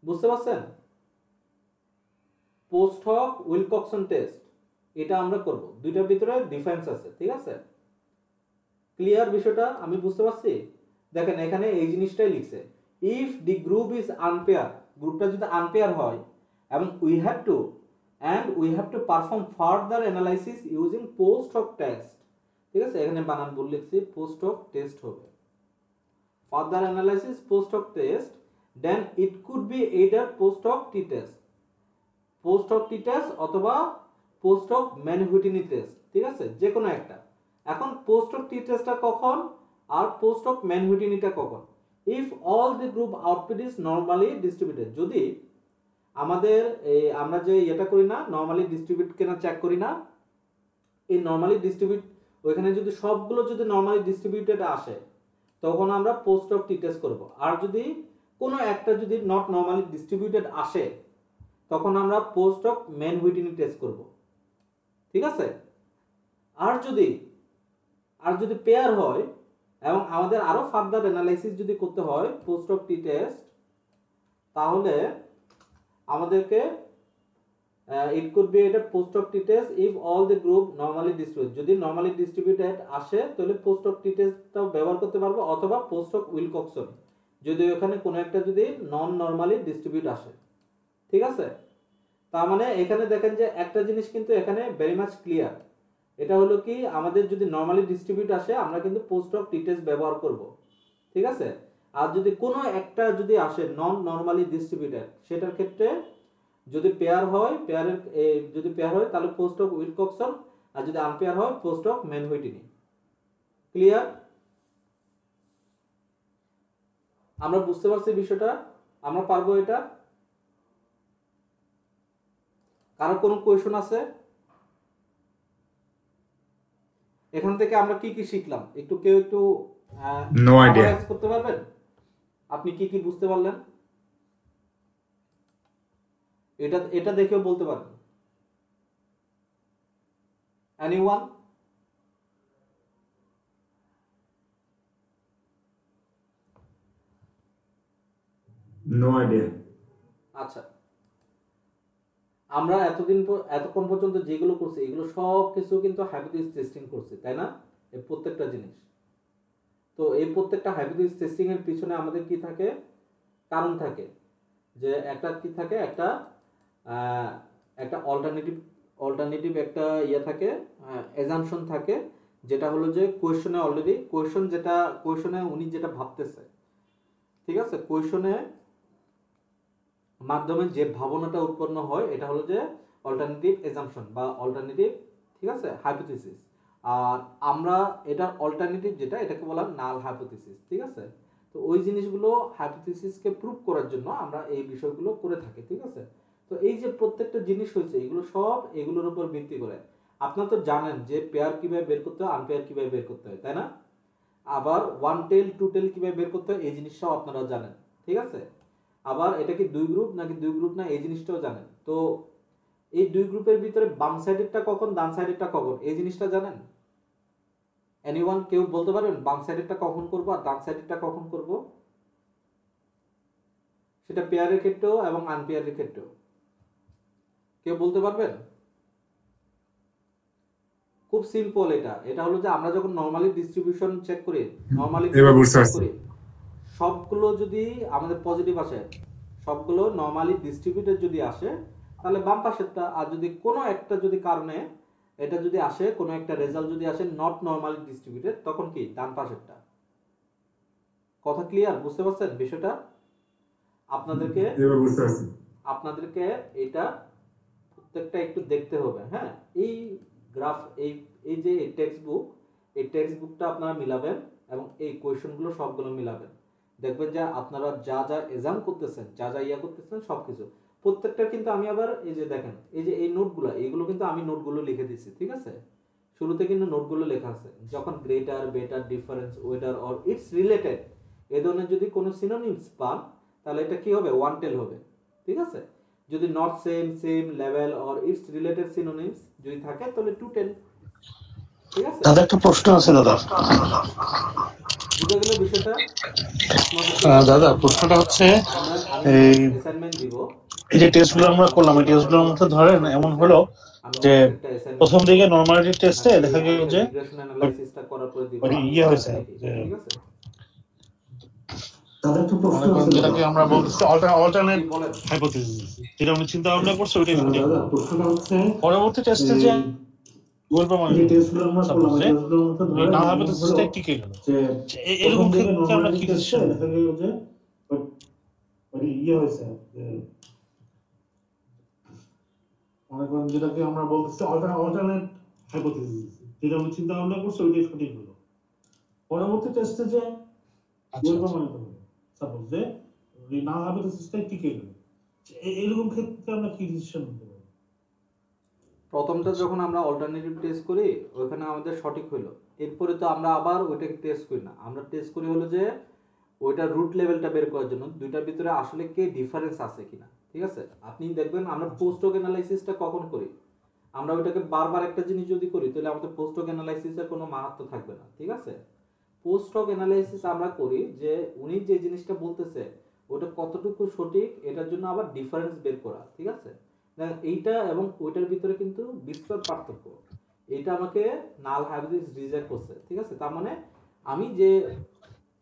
বুঝতে পারছেন? পোস্ট হক উইলকক্সন টেস্ট এটা আমরা করব, দুইটার ভিতরে ডিফারেন্স আছে, ঠিক আছে। ক্লিয়ার বিষয়টা আমি বুঝতে পারছি? দেখেন এখানে এই জিনিসটাই লিখছে, if the group is unpair, গ্রুপটা যদি আনপেয়ার হয় এবং we have to perform further analysis using post hoc test, ঠিক আছে, এখানে বানান ভুল লিখছি, পোস্ট hoc টেস্ট হবে, further analysis post hoc test, then it could be either post hoc t test অথবা পোস্ট hoc ম্যানহুইটিনি টেস্ট, ঠিক আছে, যে কোনো একটা। এখন পোস্ট hoc টি টেস্টটা কখন আর পোস্ট hoc ম্যানহুইটিনিটা কখন? If all the group output is normally distributed, যদি আমাদের আমরা যে এটা করি না নরমালি ডিস্ট্রিবিউট কেনা চেক করি না, এই নরমালি ডিস্ট্রিবিউট ওইখানে যদি সবগুলো যদি নরমালি ডিস্ট্রিবিউটেড আসে, তখন আমরা পোস্ট অফ টি টেস্ট করব। আর যদি কোনো একটা যদি নট নর্মালি ডিস্ট্রিবিউটেড আসে তখন আমরা post of Mann Whitney test করব, ঠিক আছে। আর যদি পেয়ার হয় এবং আমাদের আরো ফার্দার অ্যানালাইসিস যদি করতে হয় পোস্ট অফ টি টেস্ট, তাহলে আমাদেরকে it could be এটা post of T test if all the group normally distributed, যদি নরমালি ডিস্ট্রিবিউটেড আসে তাহলে পোস্ট অফ টি টেস্টটাও ব্যবহার করতে পারবো, অথবা পোস্ট অফ উইলকক্সন যদি এখানে কোনো একটা যদি নন নরমালি ডিস্ট্রিবিউট আসে, ঠিক আছে। তার মানে এখানে দেখেন যে একটা জিনিস কিন্তু এখানে ভেরি মাচ ক্লিয়ার, এটা হলো কি আমাদের যদি নরমালি ডিস্ট্রিবিউট আসে আমরা কিন্তু পোস্ট অফ টি টেস্ট ব্যবহার করব, ঠিক আছে। আর যদি কোনো একটা যদি আসে নন নরমালি ডিস্ট্রিবিউটেড, সেটার ক্ষেত্রে যদি পেয়ার হয় যদি পেয়ার হয় তাহলে পোস্ট অফ উইলকক্সন, আর যদি আনপেয়ার হয় post of Mann Whitney. Clear? আমরা বুঝতে পারছি বিষয়টা, আমরা পারবো এটা। কারো কোনো কোয়েশন আছে? এখান থেকে আমরা কি কি শিখলাম কেউ একটু নো আইডিয়া করতে পারবেন? আপনি কি কি বুঝতে পারলেন এটা দেখেও বলতে পারবেন। এনিওয়ান? No idea. আচ্ছা, আমরা এতক্ষণ পর্যন্ত যেগুলো করছি এগুলো সব কিছু কিন্তু হাইপোথিসিস টেস্টিং করছি, তাই না? এই প্রত্যেকটা জিনিস। তো এই প্রত্যেকটা হাইপোথিসিস টেস্টিং এর পিছনে আমাদের কি থাকে? কারণ থাকে, যে একটা কি থাকে, একটা অল্টারনেটিভ একটা থাকে, অ্যাজাম্পশন থাকে, যেটা হলো যে কোয়েশনে উনি যেটা ভাবতেছে, ঠিক আছে, কোয়েশনের মাধ্যমে যে ভাবনাটা উৎপন্ন হয় এটা হলো যে অল্টারনেটিভ অ্যাজাম্পশন বা অল্টারনেটিভ, ঠিক আছে, হাইপোথিসিস। আর আমরা এটার অল্টারনেটিভ যেটা, এটাকে বলা নাল হাইপোথিসিস, ঠিক আছে। তো ওই জিনিসগুলো হাইপোথিসিসকে প্রুভ করার জন্য আমরা এই বিষয়গুলো করে থাকি, ঠিক আছে। তো এই যে প্রত্যেকটা জিনিস হয়েছে এগুলো সব এগুলোর উপর ভিত্তি করে। আপনারা তো জানেন যে পেয়ার কিভাবে বের করতে হয়, আনপেয়ার কিভাবে বের করতে হয়, তাই না? আবার ওয়ান টেল টু টেল কিভাবে বের করতে হয় এই জিনিসটাও আপনারা জানেন, ঠিক আছে। আবার এটা কি দুই গ্রুপ নাকি দুই গ্রুপ না এই জিনিসটাও জানেন। তো এই দুই গ্রুপের ভিতরে বাম সাইডেরটা কখন ডান সাইডেরটা কখন এই জিনিসটা জানেন? এনিওয়ান কেউ বলতে পারবেন বাম সাইডেরটা কখন করব আর ডান সাইডেরটা কখন করব? সেটা পেয়ারের ক্ষেত্রেও এবং আনপেয়ারের ক্ষেত্রেও কেউ বলতে পারবেন? খুব সিম্পল। এটা হলো যে আমরা যখন নরমালি ডিস্ট্রিবিউশন চেক করি, সবগুলো যদি আমাদের পজিটিভ আসে, সবগুলো নরমালি ডিস্ট্রিবিউটেড যদি আসে তাহলে বাম পাশেরটা, আর যদি কোনো একটা যদি কারণে এটা যদি আসে, কোনো একটা রেজাল্ট যদি আসে নট নরমালি ডিস্ট্রিবিউটেড, তখন কি ডান পাশেরটা। কথা ক্লিয়ার? বুঝতে পারছেন বিষয়টা? আপনাদেরকে এটা প্রত্যেকটা একটু দেখতে হবে। হ্যাঁ, এই গ্রাফ এই যে টেক্সট বুকটা আপনারা মিলাবেন এবং এই কোয়েশনগুলো সবগুলো মিলাবেন, দেখবেন যে আপনারা যা এক্সাম করতেছেন, যা করতেছেন সবকিছু প্রত্যেকটা কিন্তু আমি আবার এই যে দেখেন এই যে এই নোটগুলো, এইগুলো কিন্তু আমি নোটগুলো লিখে দিচ্ছি, ঠিক আছে। শুরুতে কিন্তু নোটগুলো লেখা আছে, যখন greater, better, difference, weather or it's related এই ধরনের যদি কোনো সিনোনিমস পান তাহলে এটা কি হবে? ওয়ান টেল হবে, ঠিক আছে। যদি not same level or it's related synonyms যদি থাকে তাহলে টু টেল, ঠিক আছে। দাদা একটা প্রশ্ন আছে দাদা। বুঝে গেল বিষয়টা? দাদা প্রশ্নটা হচ্ছে এই যে টেস্টগুলো আমরা করলাম, এই টেস্টগুলোর মধ্যে ধরেন এমন হলো যে প্রথম দিকে নরমালিটি টেস্টে দেখা গেল যে ইয়ে হয়েছে, যেটাকে আমরা বলছি অল্টারনেট হাইপোথিসিস, যেটা আমরা চিন্তা ভাবনা করছি ওইটাই সঠিক। পরবর্তী টেস্টে যে এরকম ক্ষেত্রে আমরা কি ডিসিশন যেটাকে আমরা বলতেছি অল্টারনেট হাইপোথিসিস, যেটা আমরা চিন্তা ভাবনা করছি ওইটাই সঠিক হলো। পরবর্তী টেস্টে যে প্রমাণিত হলো, সাপোজ যে নাল হাইপোথিসিসটাই টিকে গেল, এরকম ক্ষেত্রে আমরা কি ডিসিশন নিতে পারি? প্রথমটা যখন আমরা অল্টারনেটিভ টেস্ট করি ওখানে আমাদের সঠিক হইলো, এরপরে তো আমরা আবার ওইটাকে টেস্ট করি না, আমরা টেস্ট করি হলো যে ওইটা রুট লেভেলটা বের করার জন্য দুইটার ভিতরে আসলে কি ডিফারেন্স আছে কিনা। ঠিক আছে, আপনি দেখবেন আমরা পোস্ট হক অ্যানালাইসিসটা কখন করি, আমরা ওইটাকে বারবার একটা জিনিস যদি করি তাহলে আমাদের পোস্ট হক অ্যানালাইসিসের কোনো মাহাত্ম্য থাকবে না। ঠিক আছে, পোস্ট হক অ্যানালাইসিস আমরা করি যে উনি যে জিনিসটা বলতেছে ওটা কতটুকু সঠিক, এটার জন্য আবার ডিফারেন্স বের করা। ঠিক আছে, এইটা এবং ওইটার ভিতরে কিন্তু বিস্তর পার্থক্য। এইটা আমাকে নাল হাইপোথিসিস রিজেক্ট করছে। ঠিক আছে, তার মানে আমি যে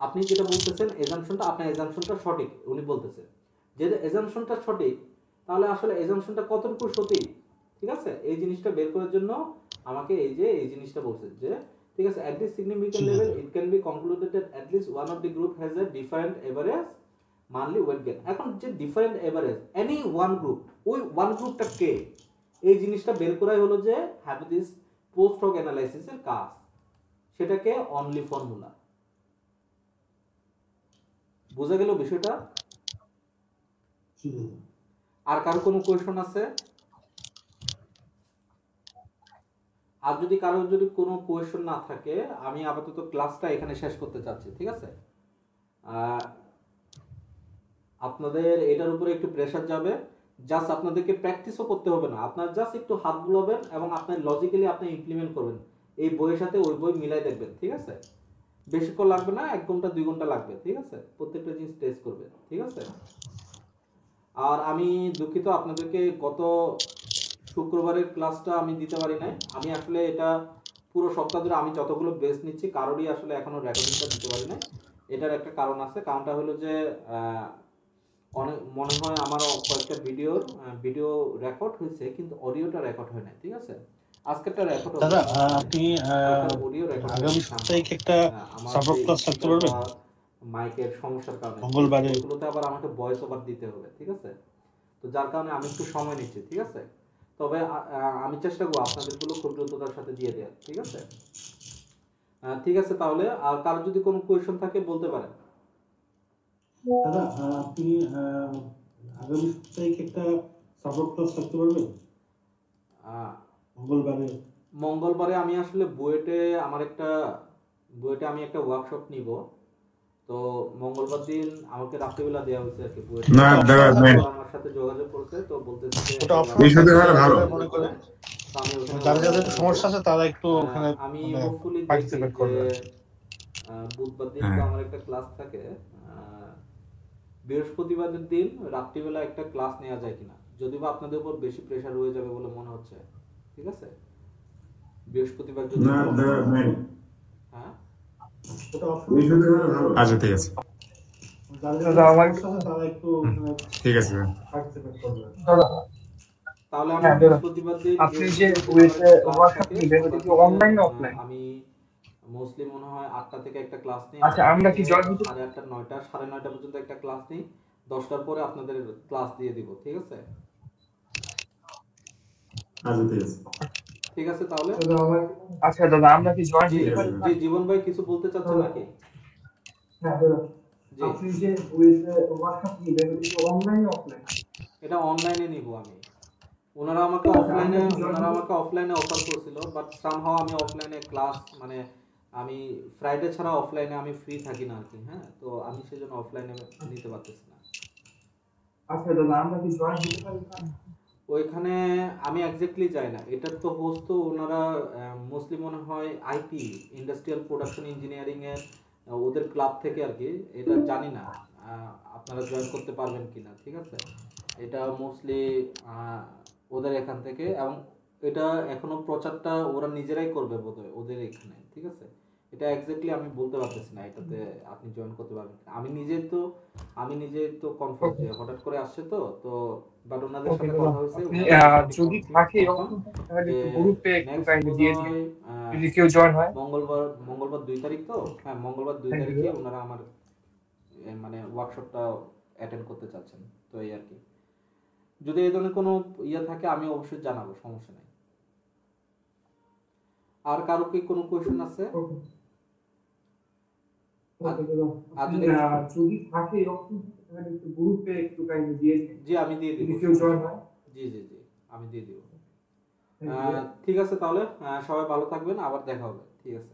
আপনি যেটা বলতেছেন এজাম্পশনটা, আপনার এজাম্পশনটা সঠিক উনি বলতেছে, যে এজাম্পশনটা সঠিক তাহলে আসলে এজাম্পশনটা কতটুকু সঠিক। ঠিক আছে, এই জিনিসটা বের করার জন্য আমাকে এই জিনিসটা বলছে যে ঠিক আছে, at this significant level it can be concluded that at least one of the group has a different average monthly weight gain। এখন যে different average any one group, ওই ওয়ান গ্রুপটা কে, এই জিনিসটা বের করাই হলো যে হাইপোথিসিস পোস্ট হক অ্যানালাইসিসের কাজ, সেটাকে অনলি ফর্মুলা। বোঝা গেল বিষয়টা? আর কারো কোনো কোয়েশ্চন আছে? আর যদি কারোর যদি কোনো কোয়েশ্চন না থাকে আমি আপাতত ক্লাসটা এখানে শেষ করতে চাচ্ছি। ঠিক আছে, আপনাদের এটার উপরে একটু প্রেসার যাবে, জাস্ট আপনাদেরকে প্র্যাকটিসও করতে হবে না, আপনার জাস্ট একটু হাত বুলাবেন এবং আপনার লজিক্যালি আপনি ইমপ্লিমেন্ট করবেন, এই বইয়ের সাথে ওই বই মিলাই দেখবেন। ঠিক আছে, বেশিক্ষণ লাগবে না, 1 ঘন্টা 2 ঘন্টা লাগবে। ঠিক আছে, প্রত্যেকটা জিনিস টেস্ট করবেন। ঠিক আছে, আর আমি দুঃখিত আপনাদেরকে গত শুক্রবারের ক্লাসটা আমি দিতে পারি নাই, আমি আসলে এটা পুরো সপ্তাহ ধরে আমি যতগুলো বেস নিচ্ছি কারোরই আসলে এখনো রেকর্ডিংটা দিতে পারি নাই। এটার একটা কারণ আছে, কারণটা হলো যে অনেক মনে হয় আমার কয়েকটা ভিডিও রেকর্ড হয়েছে কিন্তু অডিওটা রেকর্ড হয় নাই। ঠিক আছে, আজকেরটা রেকর্ড হবে। দাদা আপনি অডিও রেকর্ড আগামী সপ্তাহে কি একটা সাপোর্ট ক্লাস রাখতে পারবেন? মাইকের সমস্যার কারণে মঙ্গলবারে ওগুলোতে আবার আমাকে ভয়েস ওভার দিতে হবে। ঠিক আছে, তো যার কারণে আমি একটু সময় নিচ্ছি। ঠিক আছে, তবে আমি চেষ্টা করবো আপনাদেরগুলো খুব দ্রুততার সাথে দিয়ে দেওয়ার। ঠিক আছে, ঠিক আছে, তাহলে আর কারো যদি কোনো কোয়েশ্চন থাকে বলতে পারেন। দাদা আপনি আগামী সপ্তাহে কি একটা সাপোর্ট ক্লাস রাখতে পারবেন? মঙ্গলবারে আমি আসলে বুয়েটে আমি একটা ওয়ার্কশপ নিব, তো মঙ্গলবার দিন আমাকে রাত্রিবেলা দেওয়া হয়েছে আর কি। বুয়েটে আমার সাথে যোগাযোগ করছে, তো বলতেছে যাদের সমস্যা আছে তারা একটু ওখানে আমি হোপফুলি বুধবার দিন তো আমার একটা ক্লাস থাকে, বৃহস্পতিবারের দিন রাত্রিবেলা একটা ক্লাস নেওয়া যায় কিনা, যদি বা আপনাদের উপর বেশি প্রেসার হয়ে যাবে বলে মনে হচ্ছে। ঠিক আছে, বৃহস্পতিবার যদি হ্যাঁ আচ্ছা ঠিক আছে, ঠিক আছে তাহলে আমি বৃহস্পতিবার দিন আপনি যে বুয়েটে ওয়ার্কশপ নেবেন এটা অনলাইন না অফলাইন? আমি মোস্টলি মনে হয় 8টা থেকে একটা ক্লাস নেই। আচ্ছা, আমরা কি জয়েন হতে 8:30 9টা 9:30 পর্যন্ত একটা ক্লাস নেই, 10টার পরে আপনাদের ক্লাস দিয়ে দিব। ঠিক আছে, আচ্ছা ঠিক আছে, ঠিক আছে তাহলে। আচ্ছা দাদা, আমরা কি জয়েন হতে পারি? জি জীবন ভাই কিছু বলতে চাচ্ছেন নাকি? হ্যাঁ দাদা, আপনি যে বুয়েটে ওয়ার্কশপ নেবেন এটা অনলাইন না অফলাইন? এটা অনলাইনে নিব আমি। ওনারা আমাকে অফলাইনে অফার করেছিল, বাট সামহাও আমি অফলাইনে ক্লাস মানে আমি ফ্রাইডে ছাড়া অফলাইনে আমি ফ্রি থাকি না আর কি। হ্যাঁ, তো আমি সেজন্য অফলাইনে নিতে পারতেছি না। আচ্ছা দাদা, আমরা কি জয়েন হতে পারি? ওইখানে আমি এক্স্যাক্টলি যাই না, এটার তো হোস্ট তো ওনারা মোস্টলি মনে হয় আইটি ইন্ডাস্ট্রিয়াল প্রোডাকশন ইঞ্জিনিয়ারিং এর ওদের ক্লাব থেকে আর কি, এটা জানি না আপনারা জয়েন করতে পারবেন কিনা। ঠিক আছে, এটা মোস্টলি ওদের এখান থেকে, এবং এটা এখনো প্রচারটা ওরা নিজেরাই করবে বোধহয় ওদের এখানে। ঠিক আছে, এটা এক্স্যাক্টলি আমি বলতে পারতেছি না এটাতে আপনি জয়েন করতে পারবেন। আমি নিজে তো কনফার্ম যে হঠাৎ করে আসছে তো বাট ওনাদের সাথে কথা হয়েছে, যদি থাকে তাহলে একটু গ্রুপে একটু কাইন্ডলি দিয়ে দিন যদি কেউ জয়েন হয়। মঙ্গলবার 2 তারিখ তো, হ্যাঁ মঙ্গলবার 2 তারিখে ওনারা আমার মানে ওয়ার্কশপটা অ্যাটেন্ড করতে চাচ্ছেন। তো এই আর কি, যদি এই ধরনের কোনো থাকে আমি অবশ্যই জানাবো, সমস্যা নেই। আর কারো কি কোনো কোয়েশ্চেন আছে? যদি থাকে তাহলে একটু গ্রুপে একটু কাইন্ডলি দিয়ে দিন। জি আমি দিয়ে দিব, যদি কেউ জয়েন হয়। জি আমি দিয়ে দিব। ঠিক আছে তাহলে সবাই ভালো থাকবেন, আবার দেখা হবে। ঠিক আছে।